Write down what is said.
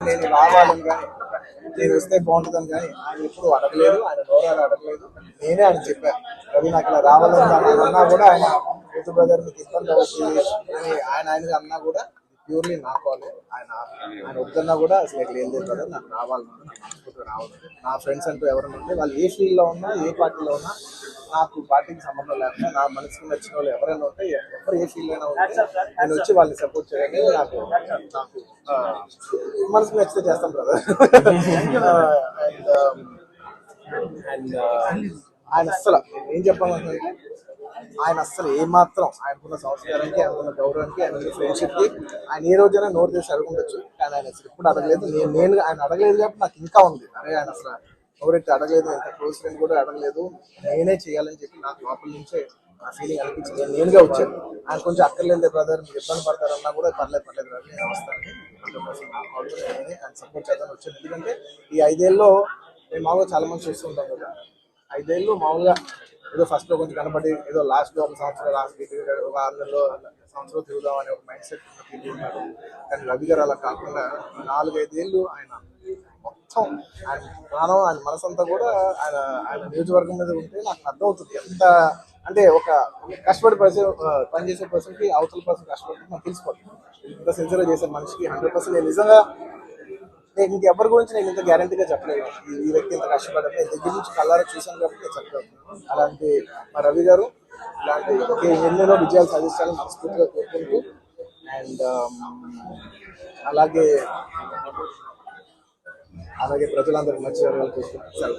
నేను రావాలని కానీ నేను వస్తే బాగుంటుందని కానీ ఆయన ఎప్పుడు అడగలేదు, ఆయన గౌరవాలు అడగలేదు. నేనే ఆయన చెప్పాను, రవి నాకు ఇలా రావాలని అన్నా కూడా ఆయన యూత్ బ్రదర్ మీకు ఇబ్బంది అవుతుంది అని ఆయన అన్నా కూడా ప్యూర్లీ నా కాల్. ఆయన వద్దన్నా కూడా అసలు ఎట్లా ఏం లేదు కదా, నాకు రావాలన్నా నాకు మనస్ఫూర్తిగా రావాలి. నా ఫ్రెండ్స్ అంటూ ఎవరైనా ఉంటే వాళ్ళు ఏ ఫీల్డ్లో ఉన్నా ఏ పార్టీలో ఉన్నా నాకు పార్టీకి సంబంధం లేకుండా నా మనసుకు నచ్చిన వాళ్ళు ఎవరైనా ఉంటే ఎవరు ఏ ఫీల్డ్ అయినా ఉంటే నేను వచ్చి వాళ్ళని సపోర్ట్ చేయడానికి నాకు మనసుకు నచ్చితే చేస్తాం కదా. అండ్ ఆయన అస్సలు ఏం చెప్పాలంటే ఆయన అస్సలు ఏమాత్రం ఆయనకున్న సంస్కారానికి, ఆయనకున్న గౌరవానికి, ఆయనకున్న ఫ్రెండ్షిప్కి ఆయన ఏ రోజైనా నోరు చేసి అడుగుండొచ్చు. కానీ ఆయన అసలు ఎప్పుడు అడగలేదు. నేను ఆయన అడగలేదు కాబట్టి నాకు ఇంకా ఉంది. అరే ఆయన అసలు ఎవరైతే అడగలేదు, ఎంత క్లోజ్ ఫ్రెండ్ కూడా అడగలేదు, నేనే చేయాలని చెప్పి నాకు లోపల నుంచే ఆ ఫీలింగ్ అనిపించింది. నేనుగా వచ్చాను. ఆయన కొంచెం అక్కర్లేదు బ్రదర్ మీరు ఇబ్బంది పడతారన్నా కూడా పర్లేదు బ్రదర్ నేను వస్తాను, ఆయన సపోర్ట్ చేద్దామని వచ్చాను. ఎందుకంటే ఈ 5 ఏళ్ళలో మేము మామూలుగా చాలా మంది చూస్తుంటాం కదా, 5 ఏళ్ళు మామూలుగా ఏదో ఫస్ట్లో కొంచెం కనబడి ఏదో లాస్ట్లో ఒక సంవత్సరం ఒక 6 నెలలో సంవత్సరం తిరుగుదాం అనే ఒక మైండ్ సెట్ ఉన్నారు. కానీ రవి గారు అలా కాకుండా 4-5 ఏళ్ళు ఆయన మొత్తం ఆయన ప్రాణం, ఆయన మనసంతా కూడా ఆయన నియోజకవర్గం మీద ఉంటే నాకు అర్థమవుతుంది. ఎంత అంటే ఒక కష్టపడి పనిచేసే పర్సన్కి అవతల పర్సన్ కష్టపడి నాకు తెలిసిపోతుంది. ఇంత సిన్సియర్గా చేసే మనిషికి 100% నేను నిజంగా నేను ఇంకెవరి గురించి నేను ఇంత గ్యారంటీగా చెప్పలేదు. ఈ వ్యక్తి ఇంత కష్టపడ్డా దగ్గర నుంచి కళ్ళారా చూశాను కాబట్టి నేను చెప్పలేదు. అలాంటి మా రవి గారు ఇలాంటి ఎన్నెన్నో విజయాలు సాధించాలని మనస్ఫూర్తిగా కోరుకుంటూ అండ్ అలాగే ప్రజలందరికీ మంచి జరగాలని చూసుకుంటూ సెలవు.